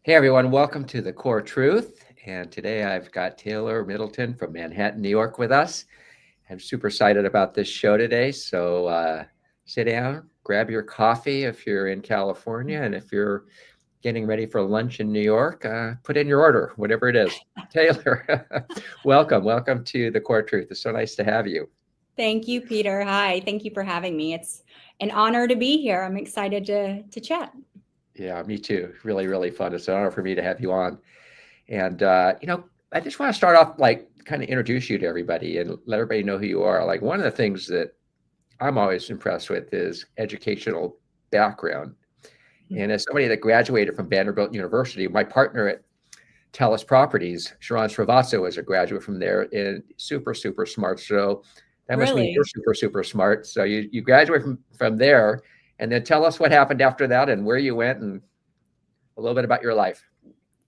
Hey everyone, welcome to The Core Truth. And today I've got Taylor Middleton from Manhattan, New York with us. I'm super excited about this show today. So sit down, grab your coffee if you're in California, and if you're getting ready for lunch in New York, put in your order, whatever it is. Taylor, welcome to The Core Truth. It's so nice to have you. Thank you, Peter. Hi, thank you for having me. It's an honor to be here. I'm excited to chat. Yeah, me too. Really, really fun. It's an honor for me to have you on. And I just want to start off like kind of introduce you to everybody and let everybody know who you are. Like one of the things that I'm always impressed with is educational background. And as somebody that graduated from Vanderbilt University, my partner at Telus Properties, Sharon Srivasto, is a graduate from there and super, super smart. So that must mean you're Really? super, super smart. So you graduate from there, and then tell us what happened after that and where you went and a little bit about your life.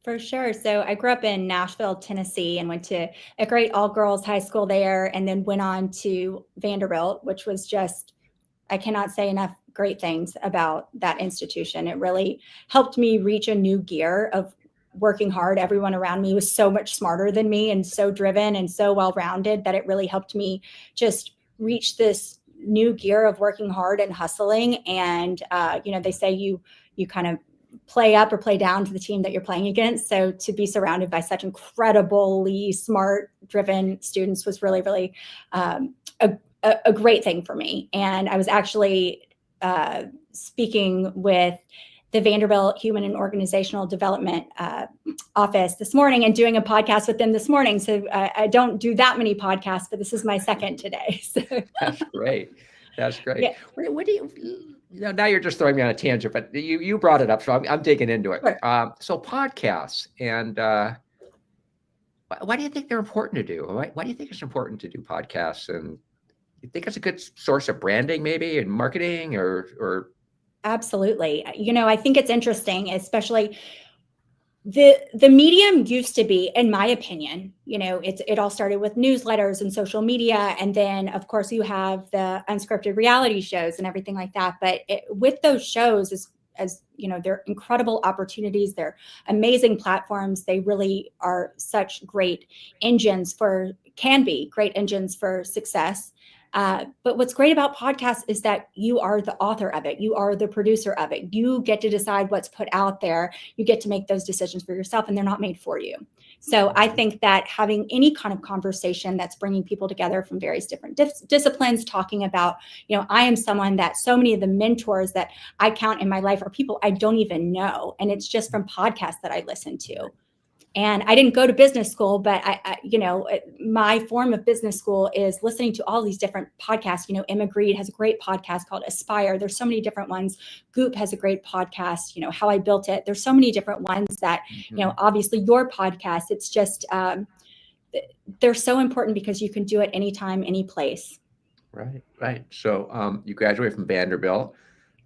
For sure. So I grew up in Nashville, Tennessee, and went to a great all-girls high school there, and then went on to Vanderbilt, which was just, I cannot say enough great things about that institution. It really helped me reach a new gear of working hard. Everyone around me was so much smarter than me and so driven and so well-rounded that it really helped me just reach this new gear of working hard and hustling. And they say you kind of play up or play down to the team that you're playing against. So to be surrounded by such incredibly smart, driven students was really, really a great thing for me. And I was actually speaking with the Vanderbilt Human and Organizational Development office this morning and doing a podcast with them this morning. So I don't do that many podcasts, but this is my second today. So. That's great. That's great. Yeah. What do you now you're just throwing me on a tangent, but you brought it up, so I'm digging into it. Sure. So podcasts, and why do you think they're important to do? Why do you think it's important to do podcasts? And you think it's a good source of branding, maybe, and marketing, or Absolutely. I think it's interesting, especially the medium used to be, in my opinion, it all started with newsletters and social media, and then of course you have the unscripted reality shows and everything like that. But with those shows, as they're incredible opportunities, they're amazing platforms. They really are such great can be great engines for success. But what's great about podcasts is that you are the author of it. You are the producer of it. You get to decide what's put out there. You get to make those decisions for yourself, and they're not made for you. So I think that having any kind of conversation that's bringing people together from various different disciplines, talking about, I am someone that so many of the mentors that I count in my life are people I don't even know. And it's just from podcasts that I listen to. And I didn't go to business school, but my form of business school is listening to all these different podcasts. Emma Grede has a great podcast called Aspire. There's so many different ones. Goop has a great podcast, How I Built It. There's so many different ones that, obviously your podcast, it's just, they're so important because you can do it anytime, any place. right. So you graduated from Vanderbilt.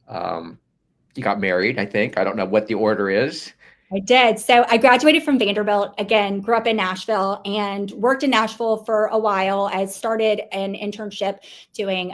You got married, I think. I don't know what the order is. I did. So I graduated from Vanderbilt, again, grew up in Nashville and worked in Nashville for a while. I started an internship doing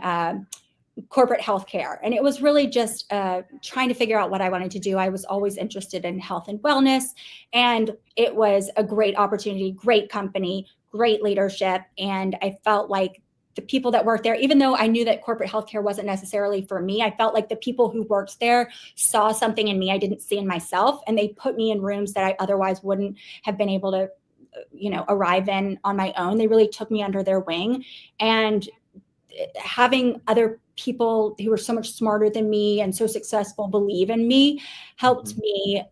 corporate healthcare. And it was really just trying to figure out what I wanted to do. I was always interested in health and wellness. And it was a great opportunity, great company, great leadership. And I felt like the people that worked there, even though I knew that corporate healthcare wasn't necessarily for me, I felt like the people who worked there saw something in me I didn't see in myself. And they put me in rooms that I otherwise wouldn't have been able to, arrive in on my own. They really took me under their wing. And having other people who were so much smarter than me and so successful believe in me helped me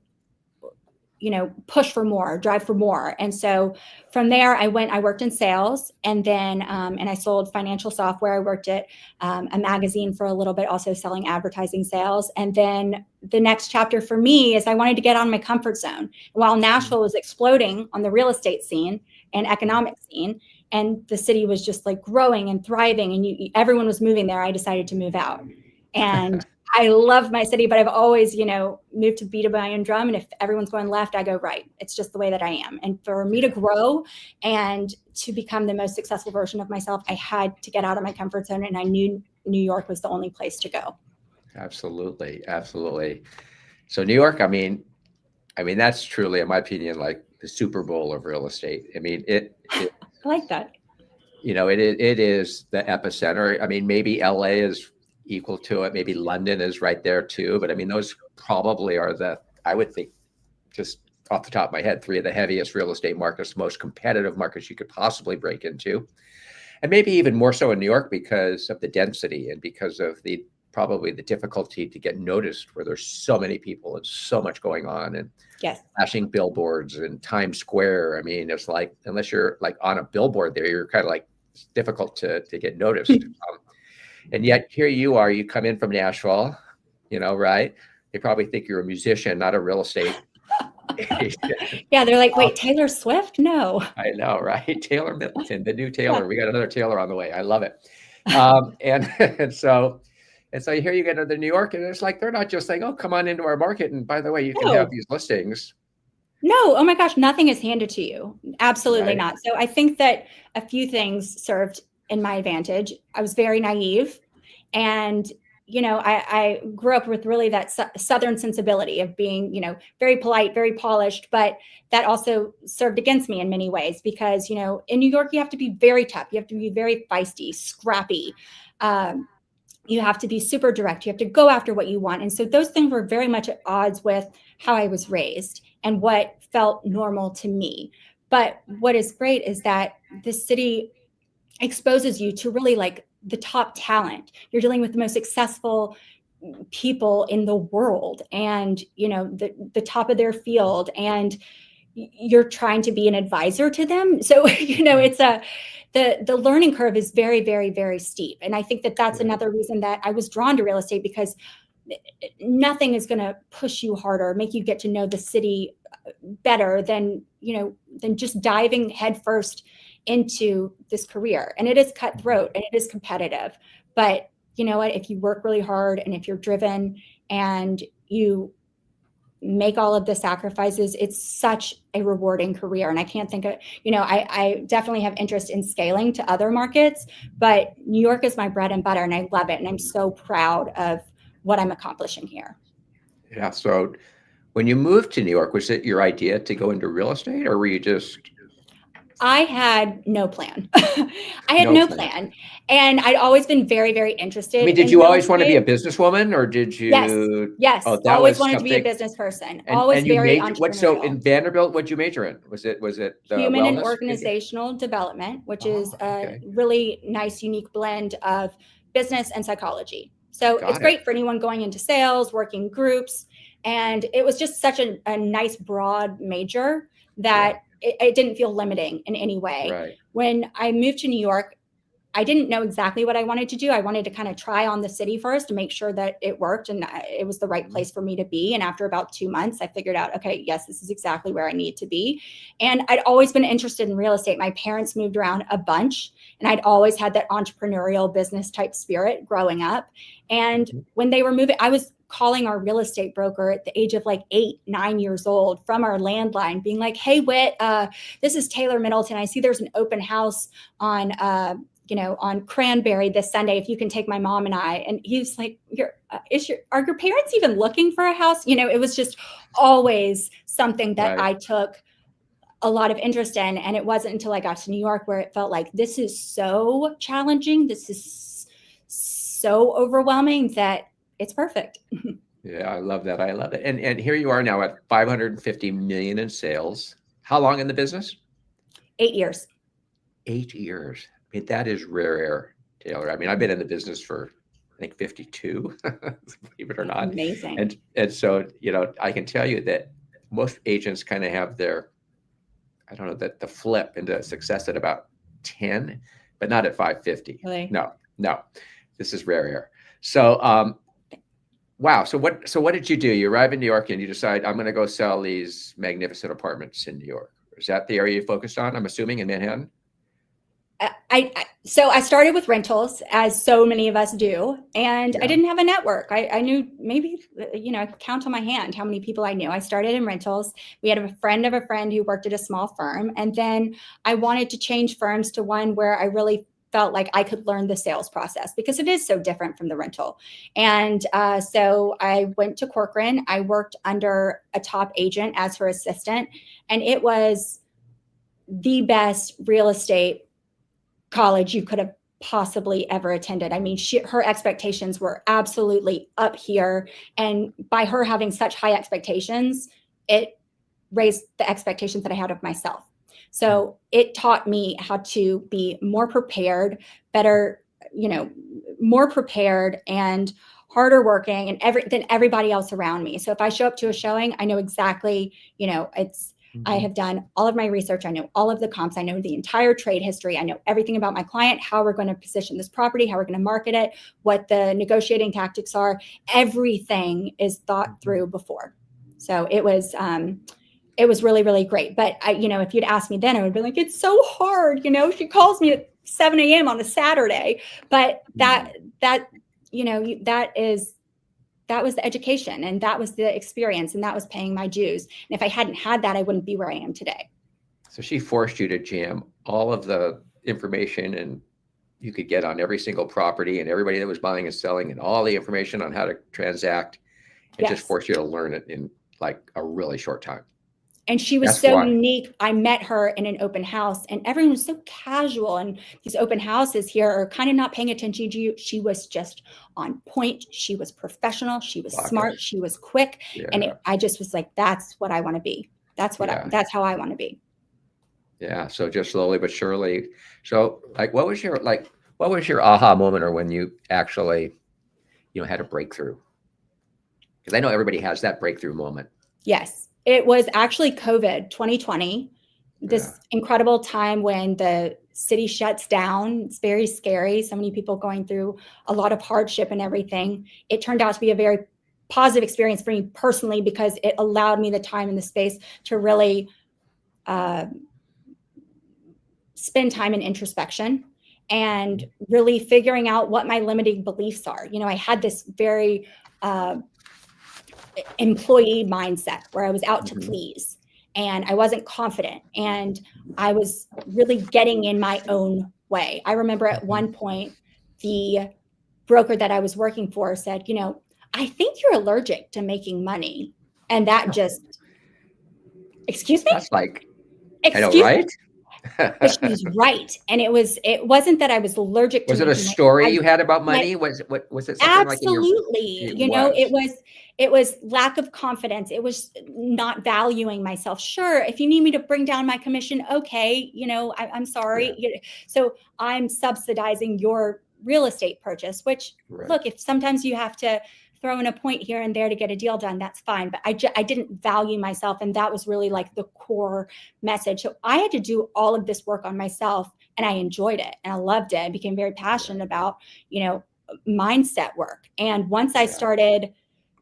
push for more, drive for more. And so from there, I worked in sales, and then, and I sold financial software. I worked at a magazine for a little bit, also selling advertising sales. And then the next chapter for me is I wanted to get out of my comfort zone. While Nashville was exploding on the real estate scene and economic scene, and the city was just like growing and thriving, and everyone was moving there, I decided to move out. And I love my city, but I've always, moved to beat my own drum. And if everyone's going left, I go right. It's just the way that I am. And for me to grow and to become the most successful version of myself, I had to get out of my comfort zone. And I knew New York was the only place to go. Absolutely. Absolutely. So New York, I mean, I mean, that's truly, in my opinion, like the Super Bowl of real estate. I mean, it I like that. it is the epicenter. I mean, maybe LA is equal to it. Maybe London is right there too. But I mean, those probably are I would think, just off the top of my head, three of the heaviest real estate markets, most competitive markets you could possibly break into. And maybe even more so in New York because of the density and because of probably the difficulty to get noticed, where there's so many people and so much going on, and Yes. flashing billboards and Times Square. I mean, it's like, unless you're like on a billboard there, you're kind of like, it's difficult to get noticed. And yet here you are, you come in from Nashville, right? They probably think you're a musician, not a real estate. Yeah, they're like, wait, Taylor Swift? No. I know, right? Taylor Middleton, the new Taylor. Yeah. We got another Taylor on the way. I love it. And so here you get into New York, and it's like, they're not just saying, oh, come on into our market, and by the way, you can have these listings. No, oh my gosh, nothing is handed to you. Absolutely Right. not. So I think that a few things served in my advantage. I was very naive, and I grew up with really that Southern sensibility of being, very polite, very polished, but that also served against me in many ways because, in New York, you have to be very tough. You have to be very feisty, scrappy. You have to be super direct. You have to go after what you want. And so those things were very much at odds with how I was raised and what felt normal to me. But what is great is that the city exposes you to really like the top talent. You're dealing with the most successful people in the world and, the top of their field, and you're trying to be an advisor to them. So, it's the learning curve is very, very, very steep. And I think that that's another reason that I was drawn to real estate, because nothing is going to push you harder, make you get to know the city better than just diving headfirst into this career. And it is cutthroat and it is competitive, but you know what, if you work really hard and if you're driven and you make all of the sacrifices, it's such a rewarding career. And I can't think of, I definitely have interest in scaling to other markets, but New York is my bread and butter and I love it. And I'm so proud of what I'm accomplishing here. Yeah. So when you moved to New York, was it your idea to go into real estate, or were you just... I had no plan. I had no plan. And I'd always been very, very interested. I mean, did you always want to be a businesswoman, or did you? Yes. Oh, always wanted to be a business person. Always very entrepreneurial. So in Vanderbilt, what'd you major in? Was it human and organizational development, which is a really nice, unique blend of business and psychology. So it's great for anyone going into sales, working groups. And it was just such a nice, broad major that it didn't feel limiting in any way. Right. When I moved to New York, I didn't know exactly what I wanted to do. I wanted to kind of try on the city first to make sure that it worked and it was the right place for me to be. And after about 2 months, I figured out, okay, yes, this is exactly where I need to be. And I'd always been interested in real estate. My parents moved around a bunch, and I'd always had that entrepreneurial business type spirit growing up. And when they were moving, I was calling our real estate broker at the age of like 8, 9 years old from our landline, being like, hey, Whit, this is Taylor Middleton. I see there's an open house on Cranberry this Sunday, if you can take my mom and I. And he's like, are your parents even looking for a house? It was just always something that I took a lot of interest in. And it wasn't until I got to New York where it felt like this is so challenging. This is so overwhelming that it's perfect. Yeah, I love that. I love it. And here you are now at 550 million in sales. How long in the business? 8 years. 8 years. I mean, that is rare air, Taylor. I mean, I've been in the business for, I think, 52, believe it or not. Amazing. And so, I can tell you that most agents kind of have their, I don't know, the flip into success at about 10, but not at 550. Really? No. This is rare air. So, wow. So what did you do? You arrive in New York and you decide, I'm going to go sell these magnificent apartments in New York. Is that the area you focused on? I'm assuming in Manhattan. So I started with rentals, as so many of us do, and I didn't have a network. I knew maybe, I could count on my hand how many people I knew. I started in rentals. We had a friend of a friend who worked at a small firm, and then I wanted to change firms to one where I really felt like I could learn the sales process because it is so different from the rental. And so I went to Corcoran. I worked under a top agent as her assistant, and it was the best real estate college you could have possibly ever attended. I mean, her expectations were absolutely up here. And by her having such high expectations, it raised the expectations that I had of myself. So it taught me how to be more prepared, better, more prepared and harder working than everybody else around me. So if I show up to a showing, I know exactly, I have done all of my research. I know all of the comps. I know the entire trade history. I know everything about my client, how we're going to position this property, how we're going to market it, what the negotiating tactics are. Everything is thought through before. So it was really, really great. But if you'd asked me then, I would be like, it's so hard. She calls me at 7 a.m. on a Saturday, but that was the education, and that was the experience, and that was paying my dues. And if I hadn't had that, I wouldn't be where I am today. So she forced you to jam all of the information and you could get on every single property and everybody that was buying and selling and all the information on how to transact, and just forced you to learn it in like a really short time. And she was so unique. I met her in an open house, and everyone was so casual. And these open houses here are kind of not paying attention to you. She was just on point. She was professional. She was smart. She was quick. Yeah. And I just was like, that's what I want to be. That's that's how I want to be. Yeah. So just slowly but surely. So like, what was your aha moment, or when you actually, had a breakthrough? Because I know everybody has that breakthrough moment. Yes. It was actually COVID 2020, this incredible time when the city shuts down. It's very scary. So many people going through a lot of hardship and everything. It turned out to be a very positive experience for me personally, because it allowed me the time and the space to really spend time in introspection and really figuring out what my limiting beliefs are. I had this very employee mindset where I was out to please, and I wasn't confident, and I was really getting in my own way. I remember at one point, the broker that I was working for said, I think you're allergic to making money. And that just, excuse me? That's like, I know, right? But she was right. And it wasn't that I was allergic to. Was it a story you had about money? Was it something absolutely, like it was lack of confidence. It was not valuing myself. Sure, if you need me to bring down my commission, okay, I'm sorry. Yeah. So I'm subsidizing your real estate purchase, which look, if sometimes you have to throw in a point here and there to get a deal done, that's fine. But I didn't value myself. And that was really like the core message. So I had to do all of this work on myself, and I enjoyed it and I loved it. I became very passionate about, mindset work. And once I started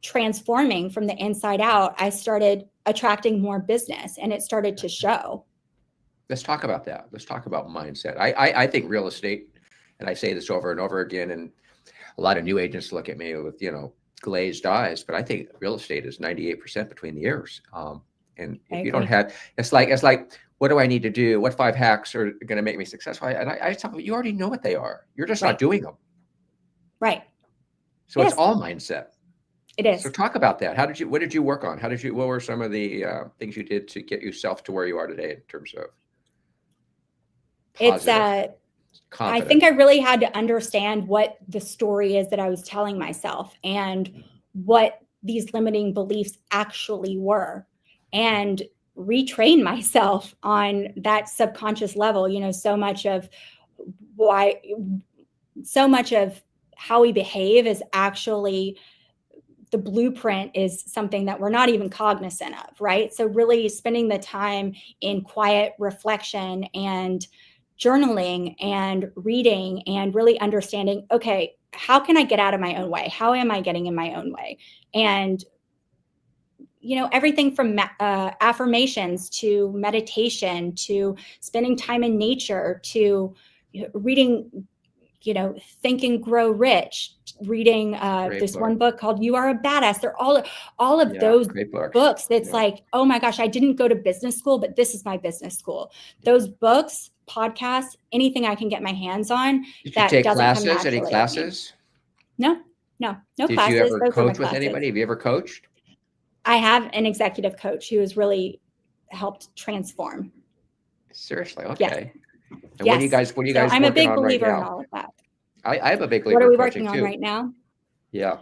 transforming from the inside out, I started attracting more business, and it started to show. Let's talk about that. Let's talk about mindset. I think real estate, and I say this over and over again, and a lot of new agents look at me with, glazed eyes, but I think real estate is 98% between the ears. And if you don't have, it's like, what do I need to do? What 5 hacks are going to make me successful? And I tell you, you already know what they are. You're just not doing them. Right. So it's all mindset. It is. So talk about that. What did you work on? What were some of the things you did to get yourself to where you are today in terms of positive confidence? I think I really had to understand what the story is that I was telling myself and what these limiting beliefs actually were, and retrain myself on that subconscious level. So much of how we behave is actually, the blueprint is something that we're not even cognizant of, right? So really spending the time in quiet reflection and journaling and reading and really understanding, okay, how can I get out of my own way? How am I getting in my own way? And, everything from affirmations to meditation to spending time in nature to reading, Think and Grow Rich, reading this one book called You Are a Badass. They're all of those books. That's like, oh my gosh, I didn't go to business school, but this is my business school. Those books podcasts, anything I can get my hands on. Did you that take doesn't come classes? Any naturally at me. classes? No Did classes. you ever Those are my coach with classes. anybody? Have you ever coached? I have an executive coach who has really helped transform. Seriously? Yes. Okay. And Yes. what are you guys So working I'm a big on right believer in now? all of that. I have a big What believer are we in coaching working on too. right now? Yeah.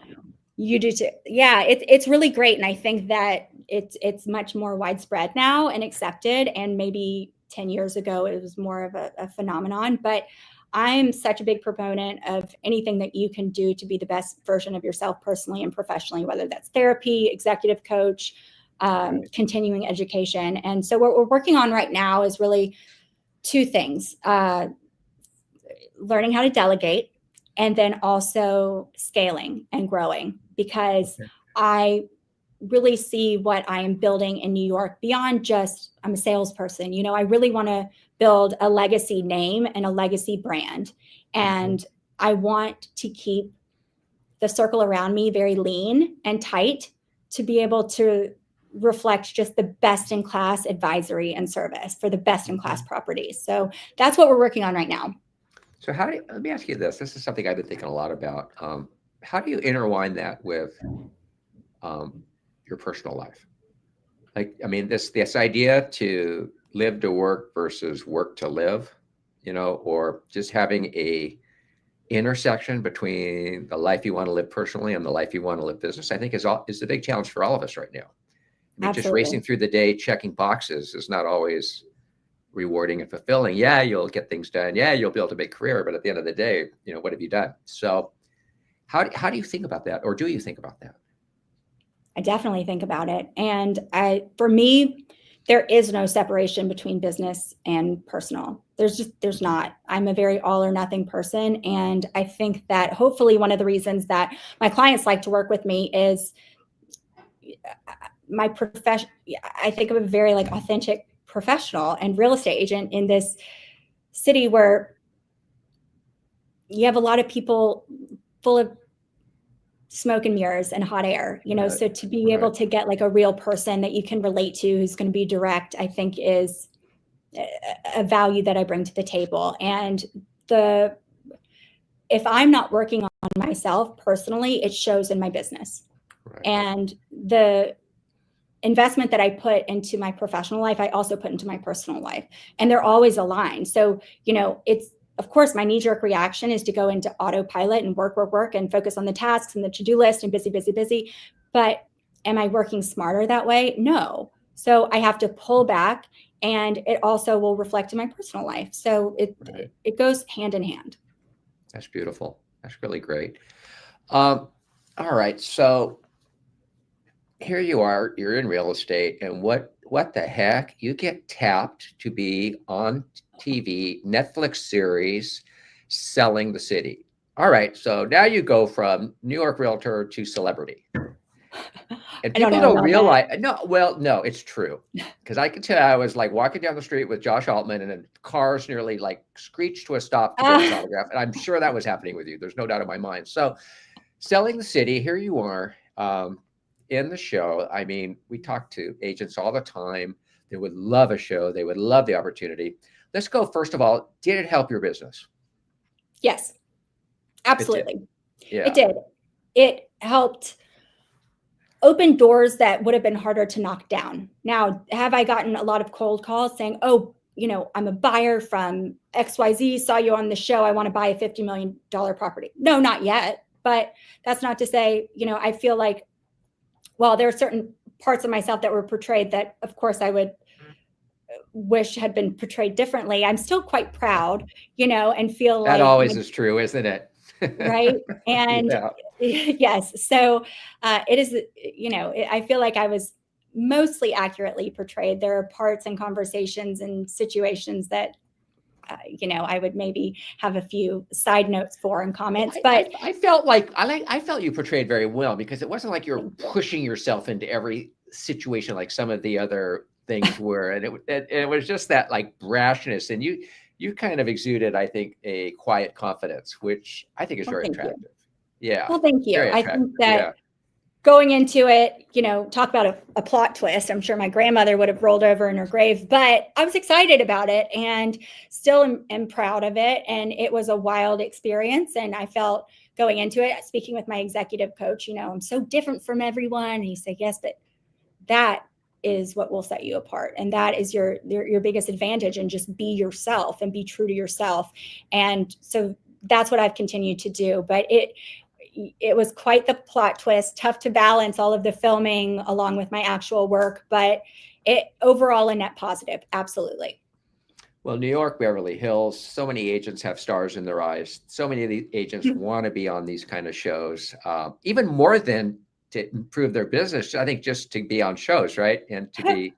You do too. Yeah, it's really great. And I think that it's much more widespread now and accepted. And maybe 10 years ago, it was more of a phenomenon. But I'm such a big proponent of anything that you can do to be the best version of yourself personally and professionally, whether that's therapy, executive coach, Right. continuing education. And so what we're working on right now is really two things. Learning how to delegate, and then also scaling and growing, because Okay. I really see what I am building in New York beyond just I'm a salesperson. I really want to build a legacy name and a legacy brand. And I want to keep the circle around me very lean and tight to be able to reflect just the best in class advisory and service for the best in class properties. So that's what we're working on right now. So let me ask you this. This is something I've been thinking a lot about. How do you intertwine that with your personal life? Like, I mean, this idea to live to work versus work to live, or just having a intersection between the life you want to live personally and the life you want to live business, I think is the big challenge for all of us right now. I mean, just racing through the day, checking boxes is not always rewarding and fulfilling. Yeah, you'll get things done. Yeah, you'll be able to make a career, but at the end of the day, what have you done? So how do you think about that? Or do you think about that? I definitely think about it. And for me, there is no separation between business and personal. There's not. I'm a very all or nothing person. And I think that hopefully one of the reasons that my clients like to work with me is my profession. I think I'm a very authentic professional and real estate agent in this city where you have a lot of people full of smoke and mirrors and hot air, Right. So to be able to get a real person that you can relate to, who's going to be direct, I think is a value that I bring to the table. And if I'm not working on myself personally, it shows in my business. Right. And the investment that I put into my professional life, I also put into my personal life, and they're always aligned. So, it's, of course, my knee-jerk reaction is to go into autopilot and work and focus on the tasks and the to-do list and busy. But am I working smarter that way? No. So I have to pull back, and it also will reflect in my personal life. So it goes hand in hand. That's beautiful. That's really great. All right. So here you are, you're in real estate, and what the heck? You get tapped to be on TV, Netflix series, selling the city. All right, so now you go from New York realtor to celebrity. And people don't realize, no, it's true. Because I can tell I was walking down the street with Josh Altman, and then cars nearly screeched to a stop to get his autograph. And I'm sure that was happening with you. There's no doubt in my mind. So selling the city, here you are. In the show, I mean, we talk to agents all the time. They would love a show. They would love the opportunity. Let's go. First of all, did it help your business? Yes, absolutely. It did. It helped open doors that would have been harder to knock down. Now, have I gotten a lot of cold calls saying, oh, I'm a buyer from XYZ, saw you on the show, I want to buy a $50 million property? No, not yet. But that's not to say, I feel like, well, there are certain parts of myself that were portrayed that, of course, I would wish had been portrayed differently. I'm still quite proud, and feel that always is true, isn't it? Right. And yes. So it is, I feel like I was mostly accurately portrayed. There are parts and conversations and situations that I would maybe have a few side notes for and comments, but I felt you portrayed very well, because it wasn't like you're pushing yourself into every situation like some of the other things were, and it was just that brashness, and you kind of exuded, I think, a quiet confidence, which I think is very attractive. Yeah. Well, thank you. I think that going into it, talk about a plot twist. I'm sure my grandmother would have rolled over in her grave, but I was excited about it and still am proud of it. And it was a wild experience. And I felt going into it, speaking with my executive coach, I'm so different from everyone. And he said, yes, but that is what will set you apart. And that is your biggest advantage, and just be yourself and be true to yourself. And so that's what I've continued to do. But it was quite the plot twist, tough to balance all of the filming along with my actual work, but it overall a net positive. Absolutely. Well, New York, Beverly Hills, so many agents have stars in their eyes. So many of the agents want to be on these kind of shows, even more than to improve their business. I think just to be on shows, right? And to be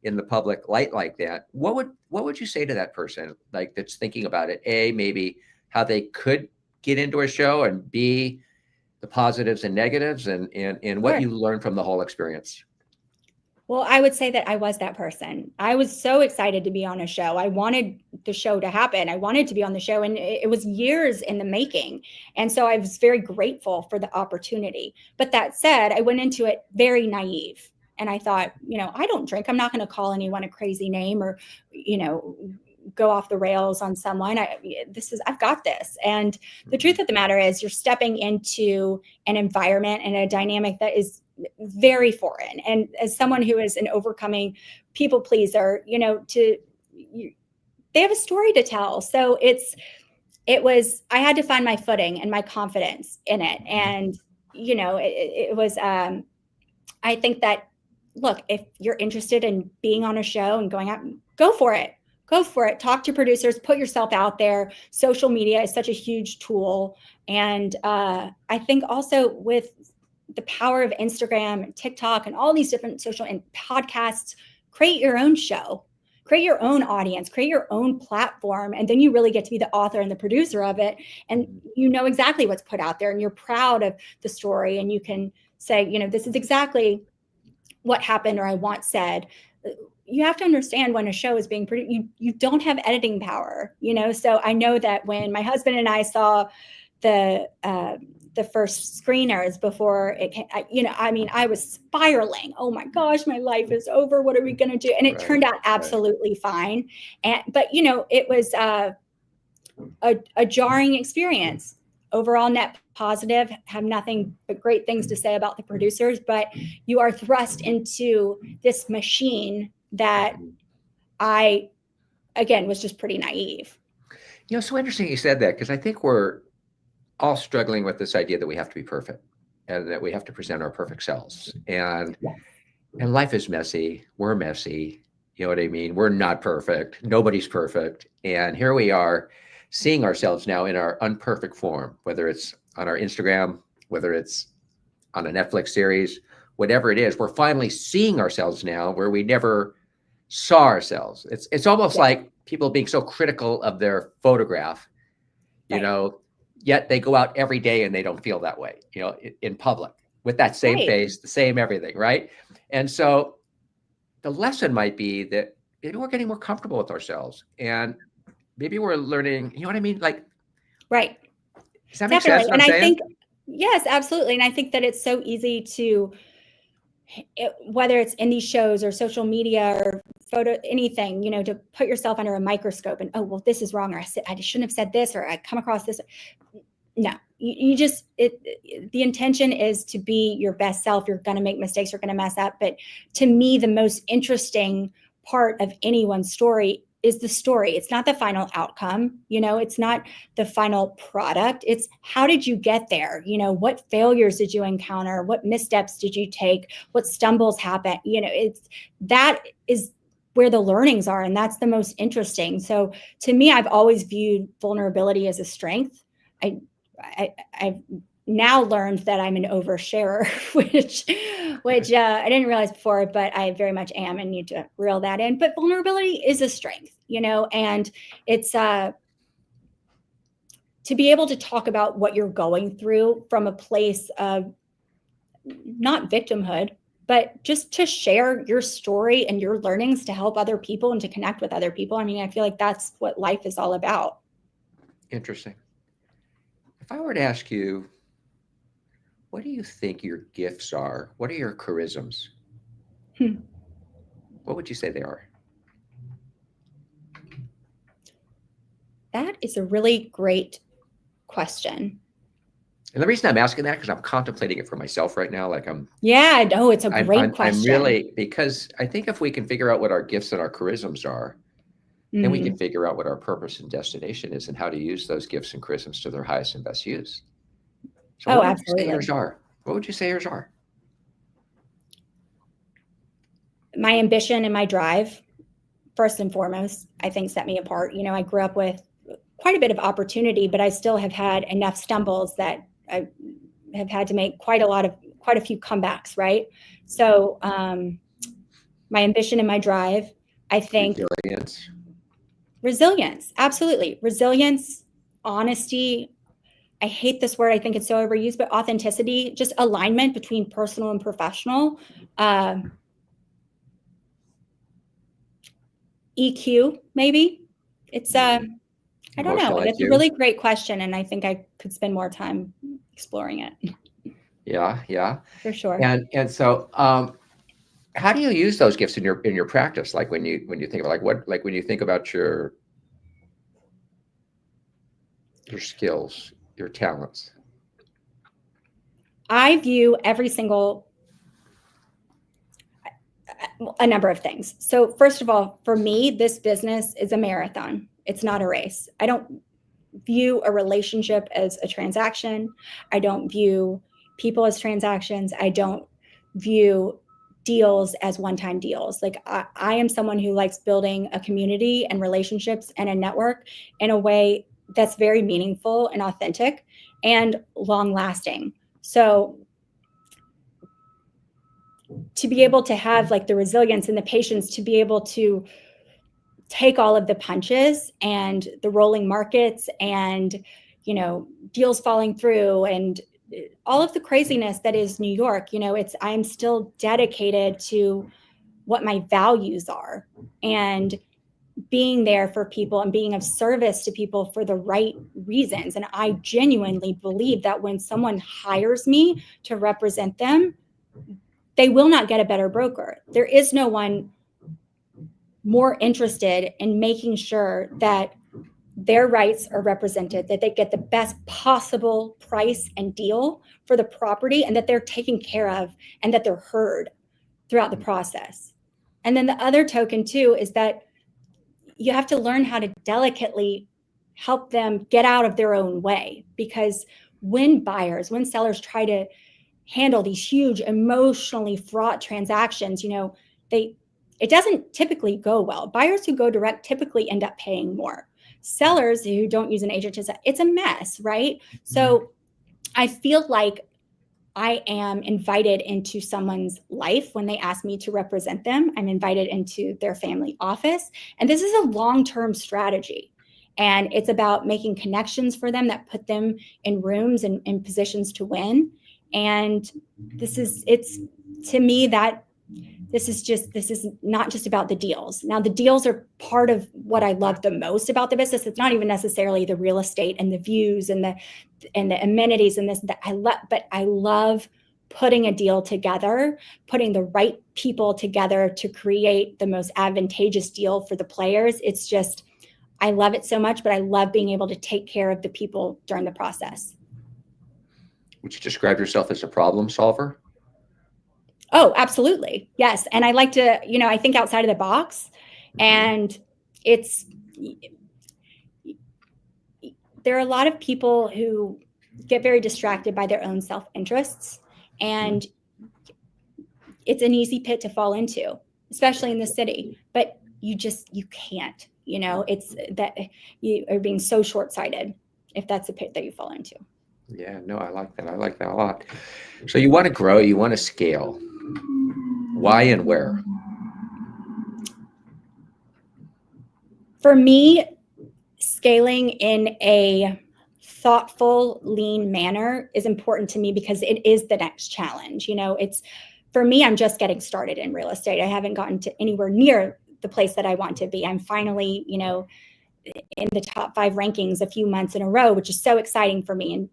in the public light like that. What would you say to that person, like, that's thinking about it? A, maybe how they could get into a show, and B, the positives and negatives, and what you learned from the whole experience. Well, I would say that I was that person. I was so excited to be on a show. I wanted the show to happen. I wanted to be on the show, and it was years in the making. And so I was very grateful for the opportunity. But that said, I went into it very naive. And I thought, I don't drink. I'm not going to call anyone a crazy name or, go off the rails on someone. I've got this. And the truth of the matter is, you're stepping into an environment and a dynamic that is very foreign. And as someone who is an overcoming people pleaser, they have a story to tell. So I had to find my footing and my confidence in it. And, it was, I think that, look, if you're interested in being on a show and going out, go for it. Go for it. Talk to producers, put yourself out there. Social media is such a huge tool. And I think also with the power of Instagram and TikTok and all these different social and podcasts, create your own show, create your own audience, create your own platform. And then you really get to be the author and the producer of it. And you know exactly what's put out there, and you're proud of the story. And you can say, this is exactly what happened, or I once said. You have to understand, when a show is being produced, you don't have editing power, So I know that when my husband and I saw the first screeners before it came, I was spiraling. Oh my gosh, my life is over. What are we going to do? And it turned out absolutely fine. But it was a jarring experience. Overall net positive, have nothing but great things to say about the producers, but you are thrust into this machine that I, again, was just pretty naive. So interesting you said that, because I think we're all struggling with this idea that we have to be perfect, and that we have to present our perfect selves. And life is messy. We're messy. You know what I mean? We're not perfect. Nobody's perfect. And here we are, seeing ourselves now in our unperfect form, whether it's on our Instagram, whether it's on a Netflix series, whatever it is, we're finally seeing ourselves now where we never saw ourselves. It's almost like people being so critical of their photograph, yet they go out every day and they don't feel that way, in public, with that same face, the same everything, right? And so the lesson might be that maybe we're getting more comfortable with ourselves, and maybe we're learning, you know what I mean? Like, right. Does that make sense? And I think, yes, absolutely. And I think that it's so easy to, whether it's in these shows or social media or photo, anything, to put yourself under a microscope and, oh, well, this is wrong, or I shouldn't have said this, or I come across this. No, you just, the intention is to be your best self. You're going to make mistakes. You're going to mess up. But to me, the most interesting part of anyone's story is the story. It's not the final outcome. It's not the final product. It's, how did you get there? What failures did you encounter? What missteps did you take? What stumbles happened? That is where the learnings are. And that's the most interesting. So to me, I've always viewed vulnerability as a strength. I've now learned that I'm an oversharer, which I didn't realize before, but I very much am, and need to reel that in. But vulnerability is a strength, and it's to be able to talk about what you're going through from a place of not victimhood, but just to share your story and your learnings to help other people and to connect with other people. I mean, I feel like that's what life is all about. Interesting. If I were to ask you, what do you think your gifts are? What are your charisms? What would you say they are? That is a really great question. And the reason I'm asking that, because I'm contemplating it for myself right now. Like Yeah, no, it's a great question. I'm really, because I think if we can figure out what our gifts and our charisms are, then we can figure out what our purpose and destination is and how to use those gifts and charisms to their highest and best use. So what would you say yours are? What would you say yours are? My ambition and my drive, first and foremost, I think set me apart. I grew up with quite a bit of opportunity, but I still have had enough stumbles that I have had to make quite a few comebacks, right? So my ambition and my drive, I think. Resilience, absolutely. Resilience, honesty. I hate this word. I think it's so overused, but authenticity, just alignment between personal and professional. EQ, maybe. It's I don't know. It's a really great question, and I think I could spend more time exploring it. Yeah, for sure. And so, how do you use those gifts in your practice? Like when you think about when you think about your skills, your talents. I view a number of things. So first of all, for me, this business is a marathon. It's not a race. I don't view a relationship as a transaction. I don't view people as transactions. I don't view deals as one-time deals. Like I am someone who likes building a community and relationships and a network in a way that's very meaningful and authentic and long-lasting. So to be able to have like the resilience and the patience to be able to take all of the punches and the rolling markets and, deals falling through and all of the craziness that is New York, I'm still dedicated to what my values are and being there for people and being of service to people for the right reasons. And I genuinely believe that when someone hires me to represent them, they will not get a better broker. There is no one more interested in making sure that their rights are represented, that they get the best possible price and deal for the property, and that they're taken care of and that they're heard throughout the process. And then the other token too is that you have to learn how to delicately help them get out of their own way, because when sellers try to handle these huge emotionally fraught transactions, it doesn't typically go well. Buyers who go direct typically end up paying more. Sellers who don't use an agent, it's a mess, right? So I feel like I am invited into someone's life when they ask me to represent them. I'm invited into their family office. And this is a long-term strategy. And it's about making connections for them that put them in rooms and in positions to win. And this is not just about the deals. Now, the deals are part of what I love the most about the business. It's not even necessarily the real estate and the views and the amenities and this that I love, but I love putting a deal together, putting the right people together to create the most advantageous deal for the players. It's just, I love it so much, but I love being able to take care of the people during the process. Would you describe yourself as a problem solver? Oh, absolutely. Yes. And I like to, I think outside of the box, and there are a lot of people who get very distracted by their own self-interests, and it's an easy pit to fall into, especially in the city, but you can't, it's that you are being so short-sighted if that's the pit that you fall into. Yeah, no, I like that. I like that a lot. So you want to grow, you want to scale. Why and where? For me, scaling in a thoughtful, lean manner is important to me because it is the next challenge. For me, I'm just getting started in real estate. I haven't gotten to anywhere near the place that I want to be. I'm finally, in the top 5 rankings a few months in a row, which is so exciting for me. And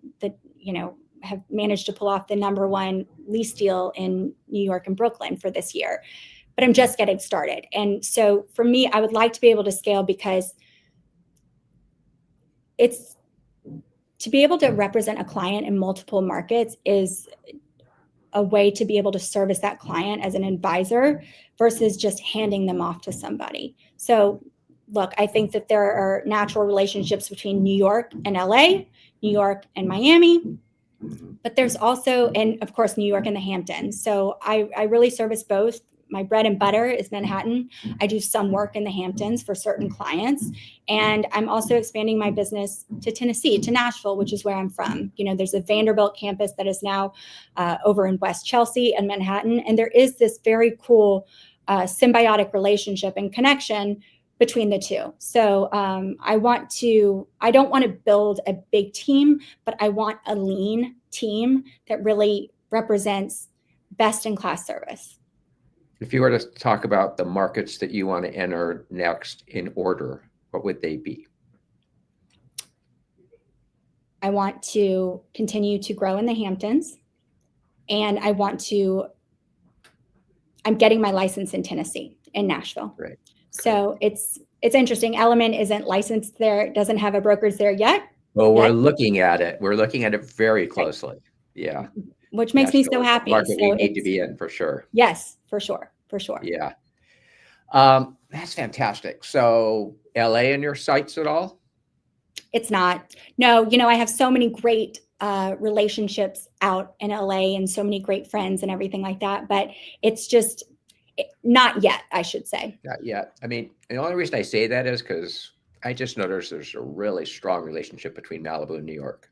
have managed to pull off the #1 lease deal in New York and Brooklyn for this year. But I'm just getting started. And so for me, I would like to be able to scale, because it's to be able to represent a client in multiple markets is a way to be able to service that client as an advisor versus just handing them off to somebody. So look, I think that there are natural relationships between New York and LA, New York and Miami, but there's also, and of course, New York and the Hamptons. So I really service both. My bread and butter is Manhattan. I do some work in the Hamptons for certain clients. And I'm also expanding my business to Tennessee, to Nashville, which is where I'm from. You know, there's a Vanderbilt campus that is now over in West Chelsea and Manhattan. And there is this very cool symbiotic relationship and connection between the two. So I don't want to build a big team, but I want a lean team that really represents best in class service. If you were to talk about the markets that you want to enter next in order, what would they be? I want to continue to grow in the Hamptons, and I'm getting my license in Tennessee, in Nashville. Right. So it's interesting. Elliman isn't licensed there. It doesn't have a brokerage there yet. Well, we're looking at it. We're looking at it very closely. Yeah. Which makes me so happy. Market we need to be in, for sure. Yes, for sure. For sure. Yeah. That's fantastic. So LA in your sights at all? It's not. No, I have so many great relationships out in LA and so many great friends and everything like that. But it's just not yet, I should say. Not yet. I mean, the only reason I say that is because I just noticed there's a really strong relationship between Malibu and New York.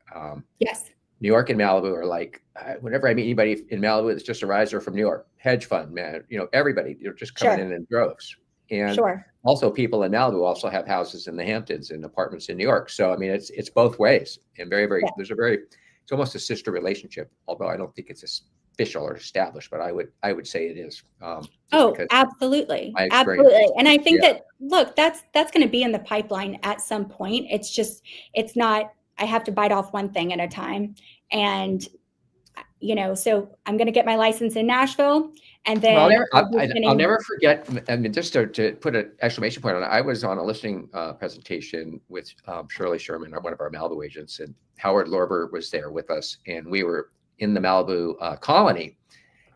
Yes. New York and Malibu are like, whenever I meet anybody in Malibu that's just a riser from New York, hedge fund, man, everybody, you're just coming in droves. And also people in Malibu also have houses in the Hamptons and apartments in New York. So, I mean, it's both ways, and it's almost a sister relationship, although I don't think it's official or established, but I would say it is. Absolutely. Absolutely. And I think that, look, that's going to be in the pipeline at some point. It's not, I have to bite off one thing at a time. And, so I'm going to get my license in Nashville, and then I'll never forget. I mean, just to put an exclamation point on it, I was on a listening presentation with Shirley Sherman, one of our Malibu agents, and Howard Lorber was there with us. And we were in the Malibu colony,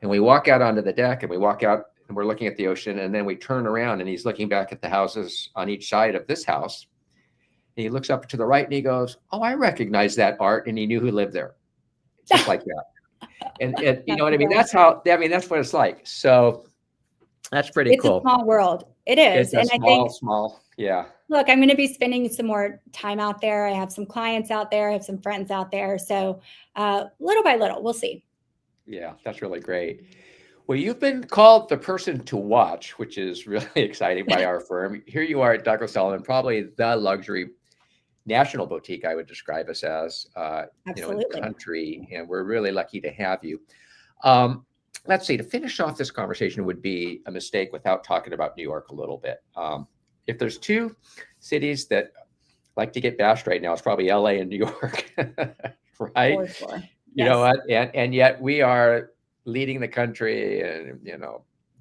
and we walk out onto the deck, and we walk out and we're looking at the ocean, and then we turn around and he's looking back at the houses on each side of this house. And he looks up to the right and he goes, "Oh, I recognize that art." And he knew who lived there, just like that. And you know what I mean? That's what it's like. So that's pretty cool. It's a small world. It is. It's small. Yeah. Look, I'm going to be spending some more time out there. I have some clients out there. I have some friends out there. So little by little, we'll see. Yeah, that's really great. Well, you've been called the person to watch, which is really exciting by our firm. Here you are at Douglas Elliman, probably the luxury national boutique, I would describe us as, in the country, and we're really lucky to have you. Let's see, to finish off this conversation would be a mistake without talking about New York a little bit. If there's two cities that like to get bashed right now, it's probably LA and New York, right? For sure. You know what? And yet we are leading the country and,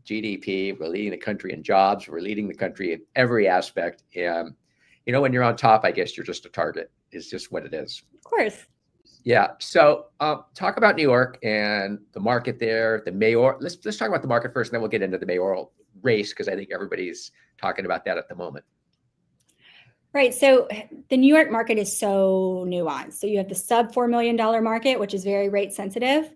GDP, we're leading the country in jobs, we're leading the country in every aspect. And, when you're on top, I guess you're just a target. It's just what it is. Of course. Yeah. So talk about New York and the market there, the mayor. Let's talk about the market first, and then we'll get into the mayoral race, because I think everybody's talking about that at the moment. Right. So the New York market is so nuanced. So you have the sub $4 million market, which is very rate sensitive,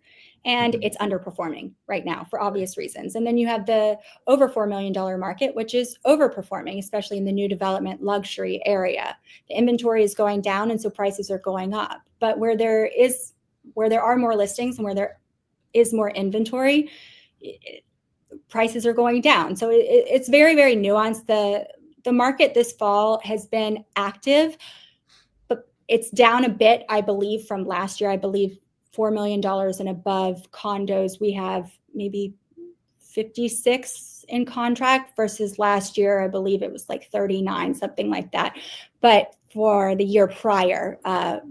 and it's underperforming right now for obvious reasons. And then you have the over $4 million market, which is overperforming, especially in the new development luxury area. The inventory is going down, and so prices are going up. But where there are more listings and where there is more inventory, prices are going down. So it's very, very nuanced. The market this fall has been active, but it's down a bit, I believe, from last year. I believe $4 million and above condos, we have maybe 56 in contract versus last year, I believe it was like 39, something like that. But for the year prior,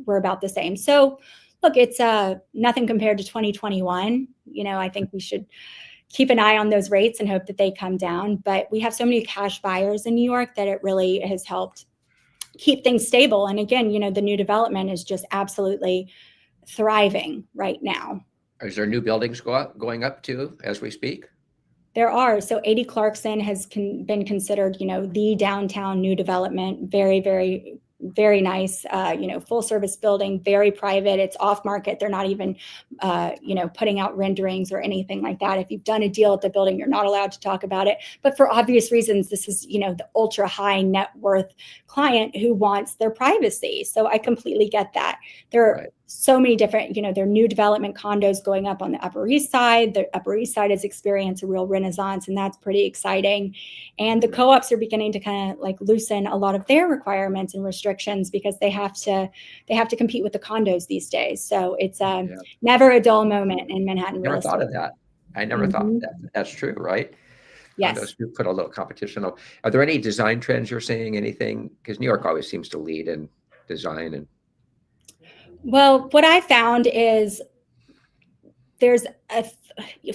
we're about the same. So Look, it's nothing compared to 2021. I think we should keep an eye on those rates and hope that they come down. But we have so many cash buyers in New York that it really has helped keep things stable. And again, the new development is just absolutely thriving right now. Is there new buildings going up too as we speak? There are. So 80 Clarkson has been considered, the downtown new development. Very, very, very nice, full service building, very private. It's off market. They're not even, putting out renderings or anything like that. If you've done a deal at the building, you're not allowed to talk about it. But for obvious reasons, this is, the ultra high net worth client who wants their privacy. So I completely get that. There are so many different, there are new development condos going up on the Upper East Side. The Upper East Side has experienced a real renaissance, and that's pretty exciting. And the co-ops are beginning to kind of like loosen a lot of their requirements and restrictions because they have to compete with the condos these days. So it's never a dull moment in Manhattan real estate. Never thought of that. I never thought of that. That's true, right? Yes. Those do put a little competition. Are there any design trends you're seeing? Anything? Because New York always seems to lead in design. And well, what I found is there's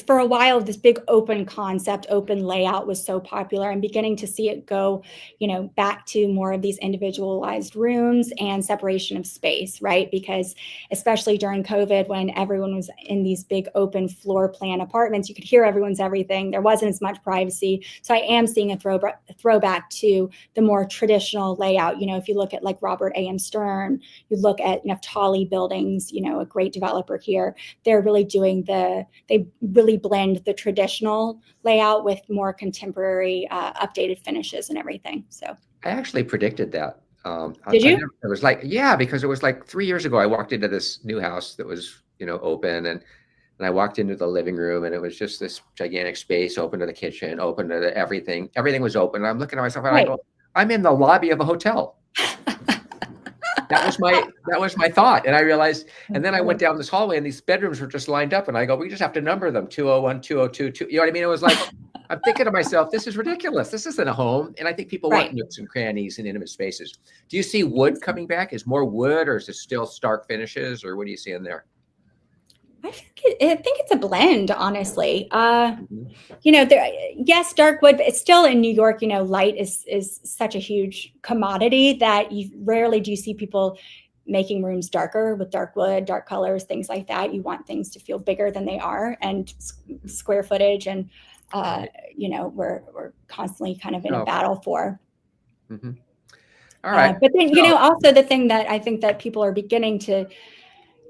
for a while, this big open concept, open layout was so popular. I'm beginning to see it go, back to more of these individualized rooms and separation of space, right? Because especially during COVID, when everyone was in these big open floor plan apartments, you could hear everyone's everything. There wasn't as much privacy. So I am seeing a throwback to the more traditional layout. If you look at like Robert A.M. Stern, you look at Naftali Buildings, a great developer here, they're really doing they really blend the traditional layout with more contemporary updated finishes and everything. So I actually predicted that. Did you? It was because it was like 3 years ago, I walked into this new house that was, open, and I walked into the living room, and it was just this gigantic space, open to the kitchen, open to everything. Everything was open. And I'm looking at myself and I go, I'm in the lobby of a hotel. That was my thought. And I realized, and then I went down this hallway and these bedrooms were just lined up, and I go, we just have to number them 201, 202, you know what I mean? It was like, I'm thinking to myself, this is ridiculous. This isn't a home. And I think people want nooks and crannies and intimate spaces. Do you see wood coming back? Is more wood, or is it still stark finishes, or what do you see in there? I think it's a blend, honestly. Yes, dark wood, but it's still in New York. Light is such a huge commodity that you rarely do you see people making rooms darker with dark wood, dark colors, things like that. You want things to feel bigger than they are, and square footage, and we're constantly kind of in a battle for. Mm-hmm. All right, but then also the thing that I think that people are beginning to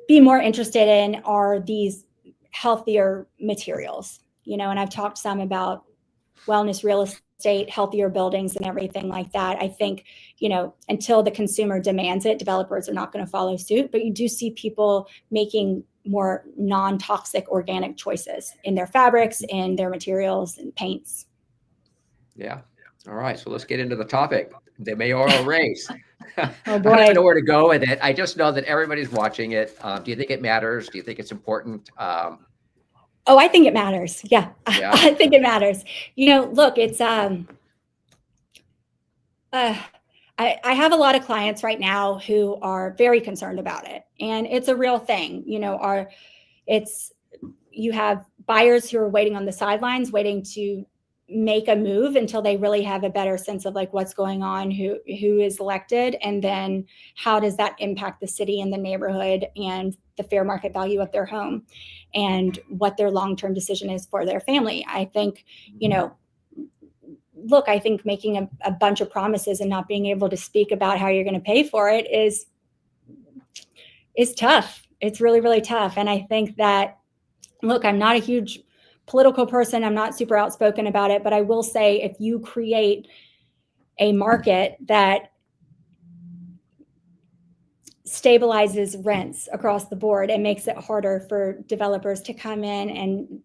be more interested in are these healthier materials, and I've talked some about wellness real estate, healthier buildings and everything like that. I think, until the consumer demands it, developers are not going to follow suit, but you do see people making more non-toxic organic choices in their fabrics, in their materials and paints. Yeah. All right. So let's get into the topic, the mayoral race. Oh boy. I don't know where to go with it. I just know that everybody's watching it. Do you think it matters? Do you think it's important? Oh, I think it matters. Yeah. I think it matters. Look, it's I have a lot of clients right now who are very concerned about it, and it's a real thing. You have buyers who are waiting on the sidelines, waiting to make a move until they really have a better sense of like what's going on, who is elected, and then how does that impact the city and the neighborhood and the fair market value of their home and what their long-term decision is for their family. I think, I think making a bunch of promises and not being able to speak about how you're going to pay for it is tough. It's really, really tough. And I think that, I'm not a huge political person. I'm not super outspoken about it, but I will say if you create a market that stabilizes rents across the board and makes it harder for developers to come in and,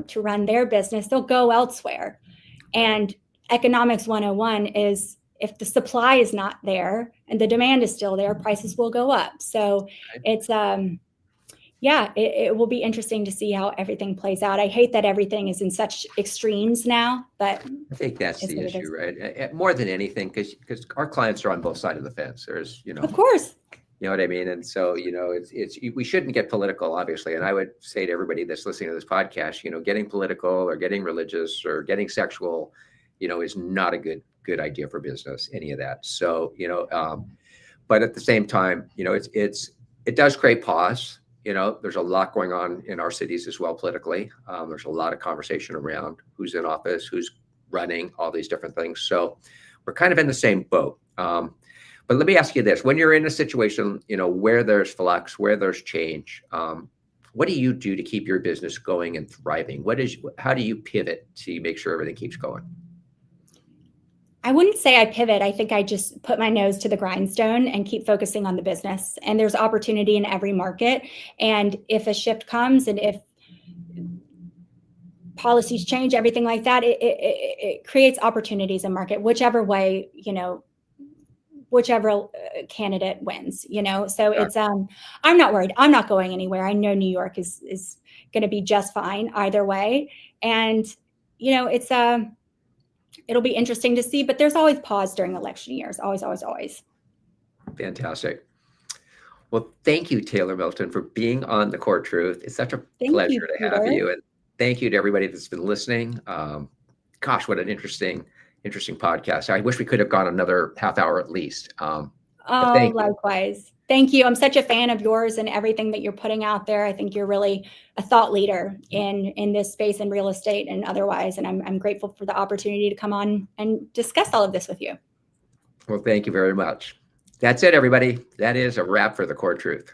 to run their business, they'll go elsewhere. And economics 101 is if the supply is not there and the demand is still there, prices will go up. So it's, it will be interesting to see how everything plays out. I hate that everything is in such extremes now, but I think that's the issue, right? More than anything, because our clients are on both sides of the fence. There's, of course. You know what I mean? And so, we shouldn't get political, obviously. And I would say to everybody that's listening to this podcast, getting political or getting religious or getting sexual, is not a good idea for business, any of that. So, but at the same time, it does create pause. There's a lot going on in our cities as well politically. There's a lot of conversation around who's in office, who's running, all these different things. So we're kind of in the same boat. But let me ask you this: when you're in a situation, where there's flux, where there's change, what do you do to keep your business going and thriving? How do you pivot to make sure everything keeps going? I wouldn't say I pivot. I think I just put my nose to the grindstone and keep focusing on the business. And there's opportunity in every market. And if a shift comes and if policies change, everything like that, it creates opportunities in market, whichever way, whichever candidate wins, so it's, I'm not worried. I'm not going anywhere. I know New York is going to be just fine either way. And, it's, it'll be interesting to see, but there's always pause during election years. Always, always, always. Fantastic. Well, thank you, Taylor Middleton, for being on The Core Truth. It's such a pleasure to have you. And thank you to everybody that's been listening. Gosh, what an interesting podcast. I wish we could have gone another half hour at least. Likewise. Thank you. I'm such a fan of yours and everything that you're putting out there. I think you're really a thought leader in this space in real estate and otherwise. And I'm grateful for the opportunity to come on and discuss all of this with you. Well, thank you very much. That's it, everybody. That is a wrap for The Core Truth.